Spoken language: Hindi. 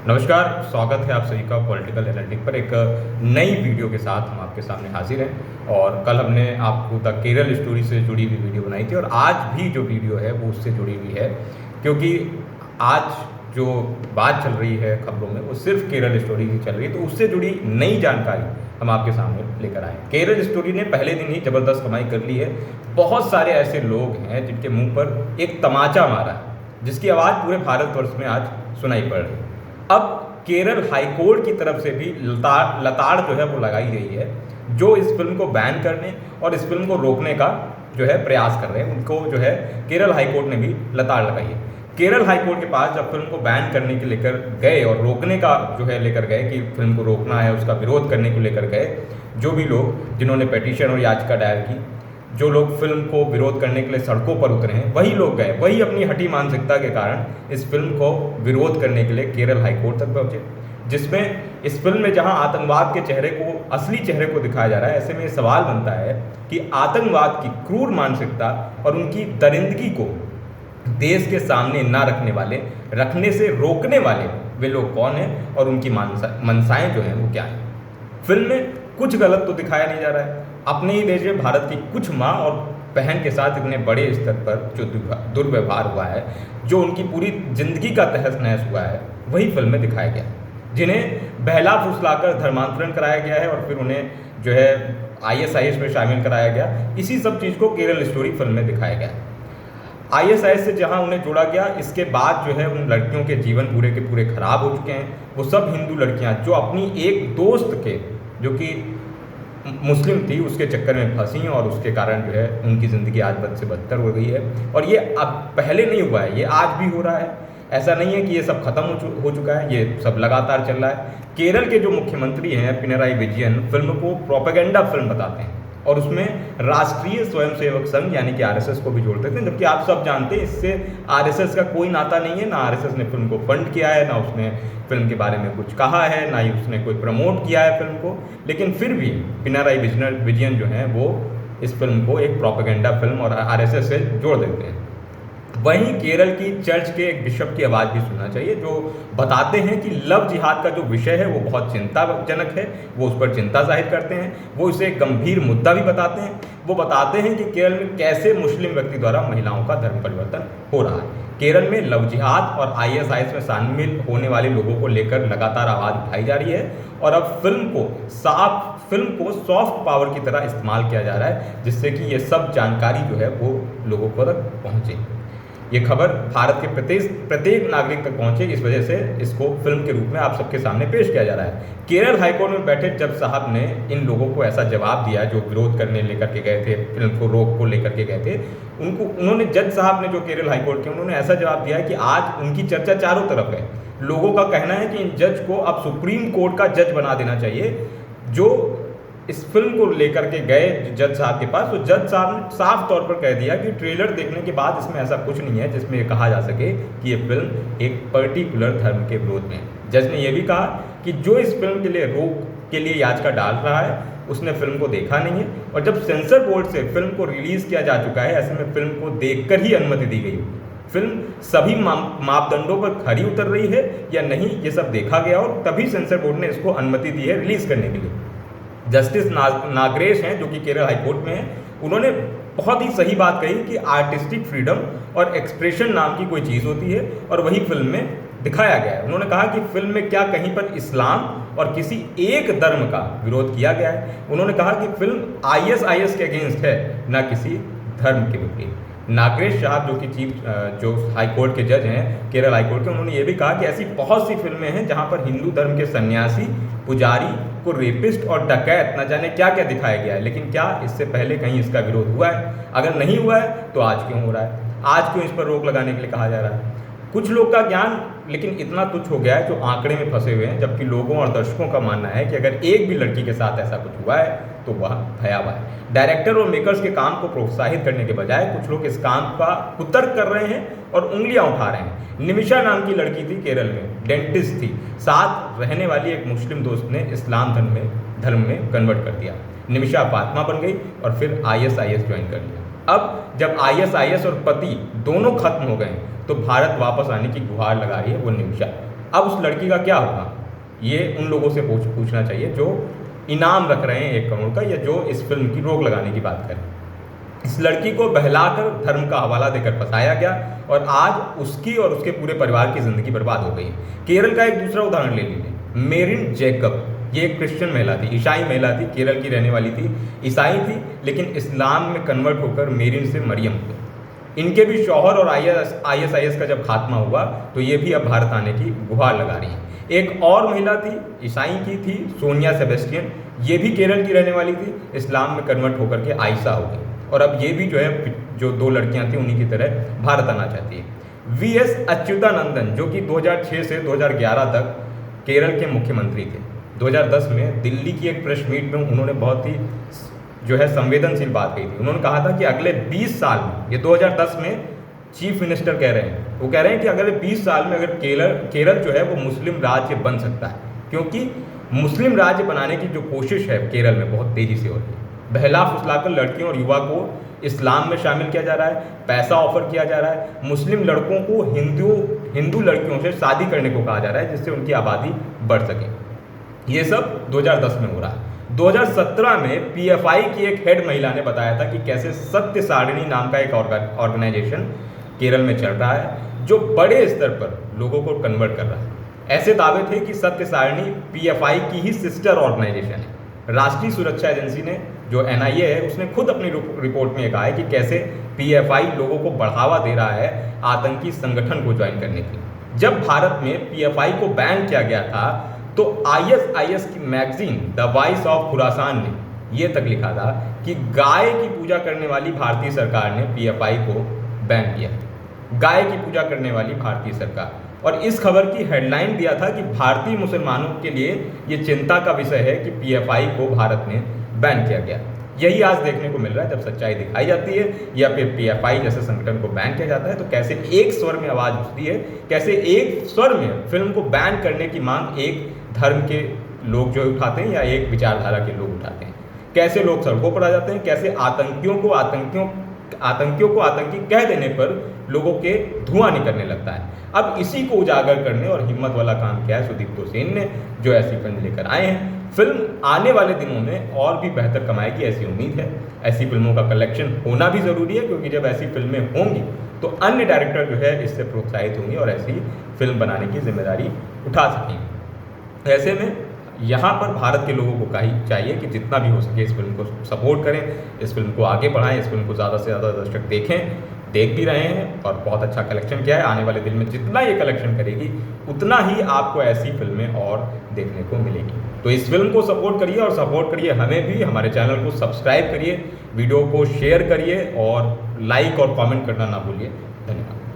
नमस्कार, स्वागत है आप सभी का पॉलिटिकल एनालिटिक पर एक नई वीडियो के साथ हम आपके सामने हाजिर हैं। और कल हमने आपको द केरल स्टोरी से जुड़ी हुई वीडियो बनाई थी और आज भी जो वीडियो है वो उससे जुड़ी हुई है, क्योंकि आज जो बात चल रही है खबरों में वो सिर्फ केरल स्टोरी की चल रही है, तो उससे जुड़ी नई जानकारी हम आपके सामने लेकर आए। केरल स्टोरी ने पहले दिन ही ज़बरदस्त कमाई कर ली है। बहुत सारे ऐसे लोग हैं जिनके मुँह पर एक तमाचा मारा है, जिसकी आवाज़ पूरे भारतवर्ष में आज सुनाई पड़ रही है। अब केरल हाईकोर्ट की तरफ से भी लताड़ जो है वो लगाई गई है, जो इस फिल्म को बैन करने और इस फिल्म को रोकने का जो है प्रयास कर रहे हैं। उनको जो है केरल हाईकोर्ट ने भी लताड़ लगाई है। केरल हाईकोर्ट के पास जब फिल्म को बैन करने के लेकर गए और रोकने का जो है लेकर गए कि फिल्म को रोकना है, उसका विरोध करने को लेकर गए, जो भी लोग जिन्होंने पिटीशन और याचिका दायर की, जो लोग फिल्म को विरोध करने के लिए सड़कों पर उतरे हैं, वही लोग गए, वही अपनी हठी मानसिकता के कारण इस फिल्म को विरोध करने के लिए केरल हाईकोर्ट तक पहुंचे, जिसमें इस फिल्म में जहां आतंकवाद के चेहरे को, असली चेहरे को दिखाया जा रहा है, ऐसे में सवाल बनता है कि आतंकवाद की क्रूर मानसिकता और उनकी दरिंदगी को देश के सामने ना रखने वाले, रखने से रोकने वाले वे लोग कौन हैं और उनकी मनसाएं जो हैं वो क्या हैं। फिल्म में कुछ गलत तो दिखाया नहीं जा रहा है। अपने ही देश में भारत की कुछ माँ और बहन के साथ इतने बड़े स्तर पर जो दुर्व्यवहार हुआ है, जो उनकी पूरी जिंदगी का तहस नहस हुआ है, वही फिल्म में दिखाया गया, जिन्हें बहला फुसलाकर धर्मांतरण कराया गया है और फिर उन्हें जो है ISIS में शामिल कराया गया। इसी सब चीज़ को केरल स्टोरी फिल्म में दिखाया गया। ISIS से जहां उन्हें जोड़ा गया, इसके बाद जो है उन लड़कियों के जीवन पूरे के पूरे खराब हो चुके हैं। वो सब हिंदू लड़कियां जो अपनी एक दोस्त के, जो कि मुस्लिम थी, उसके चक्कर में फंसी और उसके कारण जो है उनकी ज़िंदगी आज बद से बदतर हो गई है। और ये अब पहले नहीं हुआ है, ये आज भी हो रहा है। ऐसा नहीं है कि ये सब खत्म हो चुका है, ये सब लगातार चल रहा है। केरल के जो मुख्यमंत्री हैं पिनराई विजयन, फिल्म को प्रोपेगेंडा फिल्म बताते हैं और उसमें राष्ट्रीय स्वयंसेवक संघ यानी कि RSS को भी जोड़ देते हैं, जबकि आप सब जानते हैं इससे RSS का कोई नाता नहीं है। ना RSS ने फिल्म को फंड किया है, ना उसने फिल्म के बारे में कुछ कहा है, ना ही उसने कोई प्रमोट किया है फिल्म को। लेकिन फिर भी पिनराई विजयन जो हैं वो इस फिल्म को एक प्रोपेगेंडा फिल्म और RSS से जोड़ देते हैं। वहीं केरल की चर्च के एक बिशप की आवाज़ भी सुनना चाहिए, जो बताते हैं कि लव जिहाद का जो विषय है वो बहुत चिंताजनक है। वो उस पर चिंता जाहिर करते हैं, वो इसे एक गंभीर मुद्दा भी बताते हैं। वो बताते हैं कि केरल में कैसे मुस्लिम व्यक्ति द्वारा महिलाओं का धर्म परिवर्तन हो रहा है। केरल में लव जिहाद और ISIS में शामिल होने वाले लोगों को लेकर लगातार आवाज़ उठाई जा रही है और अब फिल्म को सॉफ्ट पावर की तरह इस्तेमाल किया जा रहा है, जिससे कि ये सब जानकारी जो है वो लोगों को तक पहुँचे, ये खबर भारत के प्रत्येक नागरिक तक पहुंचे। इस वजह से इसको फिल्म के रूप में आप सबके सामने पेश किया जा रहा है। केरल हाईकोर्ट में बैठे जज साहब ने इन लोगों को ऐसा जवाब दिया जो विरोध करने लेकर के गए थे, फिल्म को रोक को लेकर के गए थे। उन्होंने जज साहब ने, जो केरल हाईकोर्ट के, उन्होंने ऐसा जवाब दिया कि आज उनकी चर्चा चारों तरफ है। लोगों का कहना है कि इन जज को अब सुप्रीम कोर्ट का जज बना देना चाहिए। जो इस फिल्म को लेकर के गए जज साहब के पास, तो जज साहब ने साफ तौर पर कह दिया कि ट्रेलर देखने के बाद इसमें ऐसा कुछ नहीं है जिसमें ये कहा जा सके कि ये फिल्म एक पर्टिकुलर धर्म के विरोध में है। जज ने यह भी कहा कि जो इस फिल्म के लिए रोक के लिए याचिका डाल रहा है उसने फिल्म को देखा नहीं है, और जब सेंसर बोर्ड से फिल्म को रिलीज़ किया जा चुका है, ऐसे में फिल्म को देखकर ही अनुमति दी गई। फिल्म सभी मापदंडों पर खरी उतर रही है या नहीं, ये सब देखा गया और तभी सेंसर बोर्ड ने इसको अनुमति दी है रिलीज़ करने के लिए। जस्टिस नागरेश हैं, जो कि केरल हाईकोर्ट में हैं, उन्होंने बहुत ही सही बात कही कि आर्टिस्टिक फ्रीडम और एक्सप्रेशन नाम की कोई चीज़ होती है और वही फिल्म में दिखाया गया है। उन्होंने कहा कि फिल्म में क्या कहीं पर इस्लाम और किसी एक धर्म का विरोध किया गया है। उन्होंने कहा कि फिल्म ISIS के अगेंस्ट है, ना किसी धर्म के विपरीत। नागेश साहब, जो हाईकोर्ट के जज हैं केरल हाईकोर्ट के, उन्होंने ये भी कहा कि ऐसी बहुत सी फिल्में हैं जहां पर हिंदू धर्म के सन्यासी पुजारी को रेपिस्ट और डकैत न जाने क्या क्या दिखाया गया है, लेकिन क्या इससे पहले कहीं इसका विरोध हुआ है? अगर नहीं हुआ है तो आज क्यों हो रहा है? आज क्यों इस पर रोक लगाने के लिए कहा जा रहा है? कुछ लोग का ज्ञान लेकिन इतना तुच्छ हो गया है जो आंकड़े में फंसे हुए हैं, जबकि लोगों और दर्शकों का मानना है कि अगर एक भी लड़की के साथ ऐसा कुछ हुआ है तो वह भयावह है। डायरेक्टर और मेकर्स के काम को प्रोत्साहित करने के बजाय कुछ लोग इस काम का कुतर्क कर रहे हैं और उंगलियां उठा रहे हैं। निमिषा नाम की लड़की थी, केरल में डेंटिस्ट थी, साथ रहने वाली एक मुस्लिम दोस्त ने इस्लाम धर्म में कन्वर्ट कर दिया। निमिषा फातिमा बन गई और फिर ISIS ज्वाइन कर लिया। अब जब ISIS और पति दोनों खत्म हो गए तो भारत वापस आने की गुहार लगा रही है वो निमिषा। अब उस लड़की का क्या होगा, ये उन लोगों से पूछना चाहिए जो इनाम रख रहे हैं 1 करोड़ का, या जो इस फिल्म की रोक लगाने की बात करें। इस लड़की को बहलाकर धर्म का हवाला देकर फंसाया गया और आज उसकी और उसके पूरे परिवार की ज़िंदगी बर्बाद हो गई। केरल का एक दूसरा उदाहरण ले लीजिए, मेरिन जैकब। ये एक क्रिश्चियन महिला थी, ईसाई महिला थी, केरल की रहने वाली थी, ईसाई थी, लेकिन इस्लाम में कन्वर्ट होकर मेरिन से मरियम हुई। इनके भी शौहर और ISIS का जब खात्मा हुआ तो ये भी अब भारत आने की गुहार लगा रही हैं। एक और महिला थी, ईसाई की थी, सोनिया सेबेस्टियन। ये भी केरल की रहने वाली थी, इस्लाम में कन्वर्ट होकर के आयशा हो गई और अब ये भी जो है, जो 2 लड़कियां थी उन्हीं की तरह भारत आना चाहती है। VS अच्युतानंदन जो कि 2006 से 2011 तक केरल के मुख्यमंत्री थे। 2010 में दिल्ली की एक प्रेस मीट में उन्होंने बहुत ही जो है संवेदनशील बात कही थी। उन्होंने कहा था कि अगले 20 साल में, ये 2010 में चीफ मिनिस्टर कह रहे हैं, वो कह रहे हैं कि अगले 20 साल में अगर केरल जो है वो मुस्लिम राज्य बन सकता है, क्योंकि मुस्लिम राज्य बनाने की जो कोशिश है केरल में बहुत तेज़ी से हो रही है। बहला फुसलाकर लड़कियों और युवा को इस्लाम में शामिल किया जा रहा है, पैसा ऑफर किया जा रहा है, मुस्लिम लड़कों को हिंदू लड़कियों से शादी करने को कहा जा रहा है जिससे उनकी आबादी बढ़ सके। ये सब 2010 में हो रहा है। 2017 में PFI की एक हेड महिला ने बताया था कि कैसे सत्य सारिणी नाम का एक ऑर्गेनाइजेशन केरल में चल रहा है जो बड़े स्तर पर लोगों को कन्वर्ट कर रहा है। ऐसे दावे थे कि सत्य सारिणी PFI की ही सिस्टर ऑर्गेनाइजेशन है। राष्ट्रीय सुरक्षा एजेंसी ने, जो NIA है, उसने खुद अपनी रिपोर्ट में कहा है कि कैसे PFI लोगों को बढ़ावा दे रहा है आतंकी संगठन को ज्वाइन करने की। जब भारत में PFI को बैन किया गया था तो ISIS की magazine the voice of Khorasan ने ये तक लिखा था कि गाय की पूजा करने वाली भारतीय सरकार ने PFI को बैन किया। गाय की पूजा करने वाली भारतीय सरकार, और इस खबर की हेडलाइन दिया था कि भारतीय मुसलमानों के लिए ये चिंता का विषय है कि PFI को भारत में बैन किया गया। यही आज देखने को मिल रहा है, जब सच्चाई दिखाई जाती है या फिर PFI जैसे संगठन को बैन किया जाता है तो कैसे एक स्वर में आवाज़ उठती है, कैसे एक स्वर में फिल्म को बैन करने की मांग एक धर्म के लोग जो उठाते हैं या एक विचारधारा के लोग उठाते हैं, कैसे लोग सड़कों पर आ जाते हैं, कैसे आतंकियों को आतंकी कह देने पर लोगों के धुआं निकलने लगता है। अब इसी को उजागर करने और हिम्मत वाला काम किया है सुदीप्तो सेन ने, जो ऐसी फिल्म लेकर आए हैं। फिल्म आने वाले दिनों में और भी बेहतर कमाएगी ऐसी उम्मीद है। ऐसी फिल्मों का कलेक्शन होना भी ज़रूरी है, क्योंकि जब ऐसी फिल्में होंगी तो अन्य डायरेक्टर जो है इससे प्रोत्साहित होंगे और ऐसी फिल्म बनाने की जिम्मेदारी उठा सकेंगे। ऐसे में यहाँ पर भारत के लोगों को चाहिए कि जितना भी हो सके इस फिल्म को सपोर्ट करें, इस फिल्म को आगे बढ़ाएं, इस फिल्म को ज़्यादा से ज़्यादा दर्शक देखें, देख भी रहे हैं और बहुत अच्छा कलेक्शन किया है। आने वाले दिन में जितना ये कलेक्शन करेगी उतना ही आपको ऐसी फिल्में और देखने को मिलेगी। तो इस फिल्म को सपोर्ट करिए और सपोर्ट करिए हमें भी। हमारे चैनल को सब्सक्राइब करिए, वीडियो को शेयर करिए और लाइक और कमेंट करना ना भूलिए। धन्यवाद।